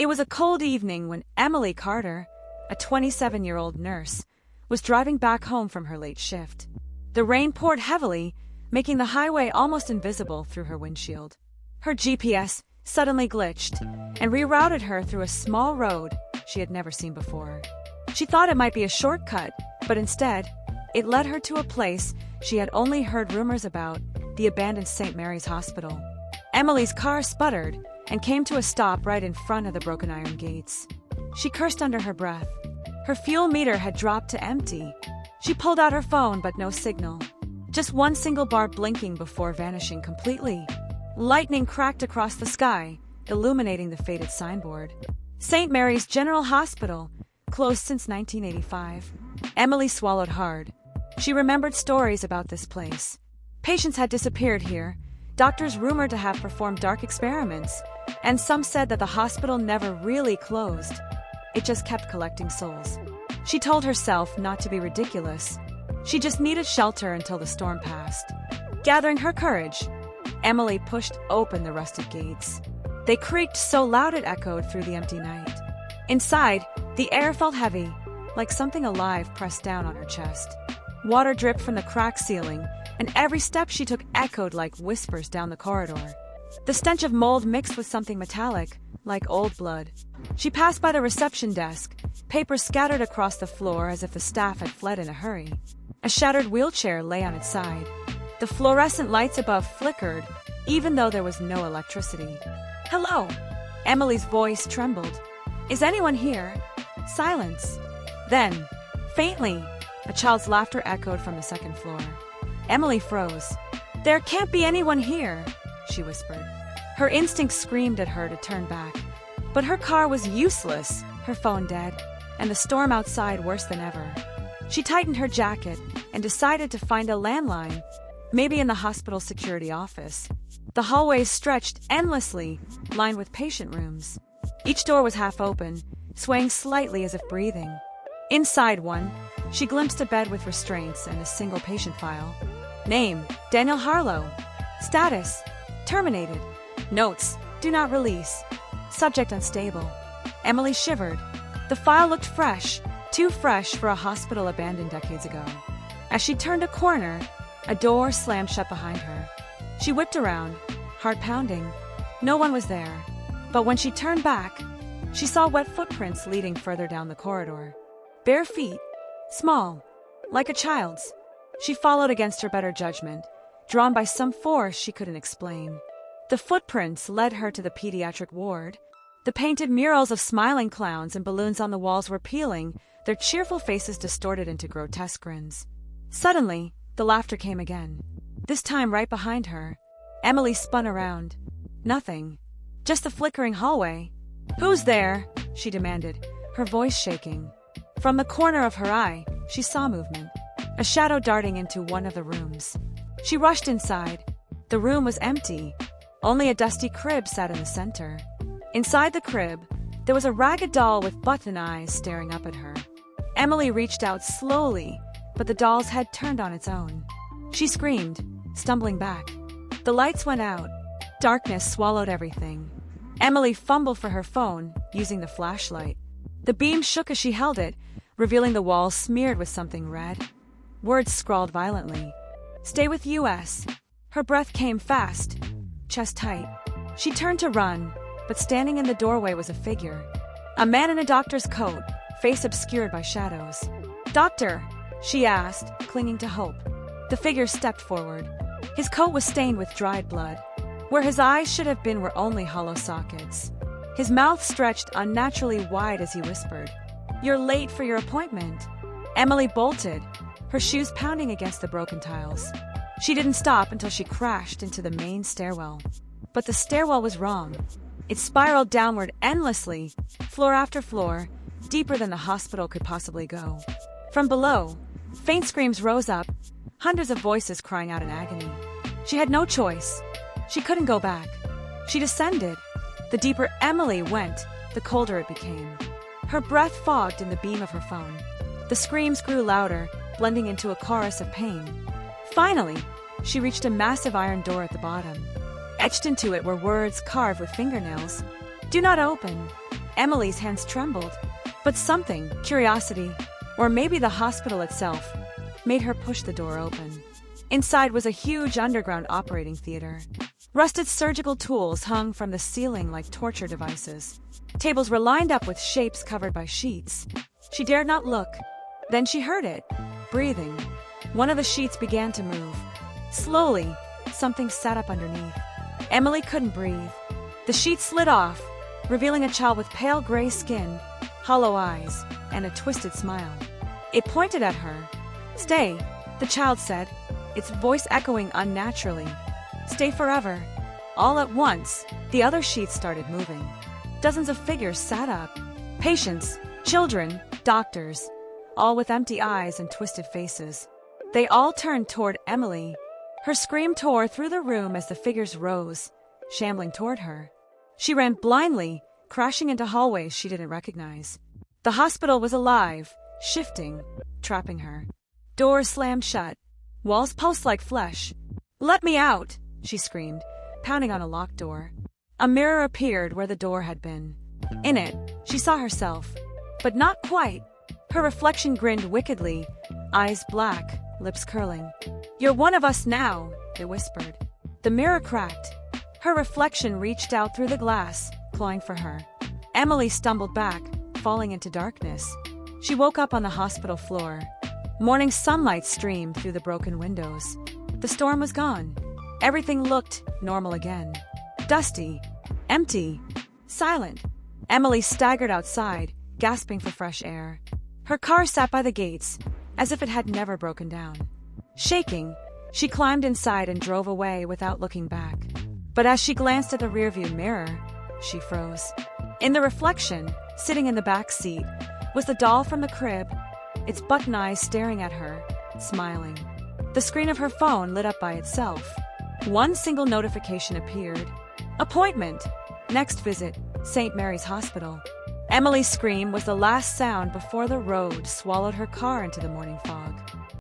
It was a cold evening when Emily Carter, a 27-year-old nurse, was driving back home from her late shift. The rain poured heavily, making the highway almost invisible through her windshield. Her GPS suddenly glitched and rerouted her through a small road she had never seen before. She thought it might be a shortcut, but instead, it led her to a place she had only heard rumors about, the abandoned St. Mary's Hospital. Emily's car sputtered and came to a stop right in front of the broken iron gates. She cursed under her breath. Her fuel meter had dropped to empty. She pulled out her phone, but no signal. Just one single bar blinking before vanishing completely. Lightning cracked across the sky, illuminating the faded signboard. St. Mary's General Hospital, closed since 1985. Emily swallowed hard. She remembered stories about this place. Patients had disappeared here, doctors rumored to have performed dark experiments, and some said that the hospital never really closed. It just kept collecting souls. She told herself not to be ridiculous. She just needed shelter until the storm passed. Gathering her courage, Emily pushed open the rusted gates. They creaked so loud it echoed through the empty night. Inside, the air felt heavy, like something alive pressed down on her chest. Water dripped from the cracked ceiling, and every step she took echoed like whispers down the corridor. The stench of mold mixed with something metallic, like old blood. She passed by the reception desk, papers scattered across the floor as if the staff had fled in a hurry. A shattered wheelchair lay on its side. The fluorescent lights above flickered, even though there was no electricity. "Hello!" Emily's voice trembled. "Is anyone here?" Silence. Then, faintly, a child's laughter echoed from the second floor. Emily froze. "There can't be anyone here," she whispered. Her instincts screamed at her to turn back. But her car was useless, her phone dead, and the storm outside worse than ever. She tightened her jacket and decided to find a landline, maybe in the hospital security office. The hallways stretched endlessly, lined with patient rooms. Each door was half open, swaying slightly as if breathing. Inside one, she glimpsed a bed with restraints and a single patient file. Name, Daniel Harlow. Status, terminated. Notes, do not release. Subject unstable. Emily shivered. The file looked fresh, too fresh for a hospital abandoned decades ago. As she turned a corner, a door slammed shut behind her. She whipped around, heart pounding. No one was there. But when she turned back, she saw wet footprints leading further down the corridor. Bare feet, small, like a child's. She followed against her better judgment, drawn by some force she couldn't explain. The footprints led her to the pediatric ward. The painted murals of smiling clowns and balloons on the walls were peeling, their cheerful faces distorted into grotesque grins. Suddenly, the laughter came again. This time right behind her. Emily spun around. Nothing. Just the flickering hallway. "Who's there?" she demanded, her voice shaking. From the corner of her eye, she saw movement. A shadow darting into one of the rooms. She rushed inside. The room was empty. Only a dusty crib sat in the center. Inside the crib, there was a ragged doll with button eyes staring up at her. Emily reached out slowly, but the doll's head turned on its own. She screamed, stumbling back. The lights went out. Darkness swallowed everything. Emily fumbled for her phone, using the flashlight. The beam shook as she held it, revealing the walls smeared with something red. Words scrawled violently. "Stay with US." Her breath came fast, chest tight. She turned to run, but standing in the doorway was a figure. A man in a doctor's coat, face obscured by shadows. "Doctor?" she asked, clinging to hope. The figure stepped forward. His coat was stained with dried blood. Where his eyes should have been were only hollow sockets. His mouth stretched unnaturally wide as he whispered, "You're late for your appointment." Emily bolted, her shoes pounding against the broken tiles. She didn't stop until she crashed into the main stairwell. But the stairwell was wrong. It spiraled downward endlessly, floor after floor, deeper than the hospital could possibly go. From below, faint screams rose up, hundreds of voices crying out in agony. She had no choice. She couldn't go back. She descended. The deeper Emily went, the colder it became. Her breath fogged in the beam of her phone. The screams grew louder, blending into a chorus of pain. Finally, she reached a massive iron door at the bottom. Etched into it were words carved with fingernails. "Do not open." Emily's hands trembled, but something, curiosity, or maybe the hospital itself, made her push the door open. Inside was a huge underground operating theater. Rusted surgical tools hung from the ceiling like torture devices. Tables were lined up with shapes covered by sheets. She dared not look. Then she heard it, breathing. One of the sheets began to move. Slowly, something sat up underneath. Emily couldn't breathe. The sheet slid off, revealing a child with pale gray skin, hollow eyes, and a twisted smile. It pointed at her. "Stay," the child said, its voice echoing unnaturally. "Stay forever." All at once, the other sheets started moving. Dozens of figures sat up. Patients, children, doctors, all with empty eyes and twisted faces. They all turned toward Emily. Her scream tore through the room as the figures rose, shambling toward her. She ran blindly, crashing into hallways she didn't recognize. The hospital was alive, shifting, trapping her. Doors slammed shut. Walls pulsed like flesh. "Let me out!" she screamed, pounding on a locked door. A mirror appeared where the door had been. In it, she saw herself, but not quite. Her reflection grinned wickedly, eyes black, lips curling. "You're one of us now," it whispered. The mirror cracked. Her reflection reached out through the glass, clawing for her. Emily stumbled back, falling into darkness. She woke up on the hospital floor. Morning sunlight streamed through the broken windows. The storm was gone. Everything looked normal again. Dusty, empty, silent. Emily staggered outside, gasping for fresh air. Her car sat by the gates, as if it had never broken down. Shaking, she climbed inside and drove away without looking back. But as she glanced at the rearview mirror, she froze. In the reflection, sitting in the back seat, was the doll from the crib, its button eyes staring at her, smiling. The screen of her phone lit up by itself. One single notification appeared. Appointment. Next visit, St. Mary's Hospital. Emily's scream was the last sound before the road swallowed her car into the morning fog.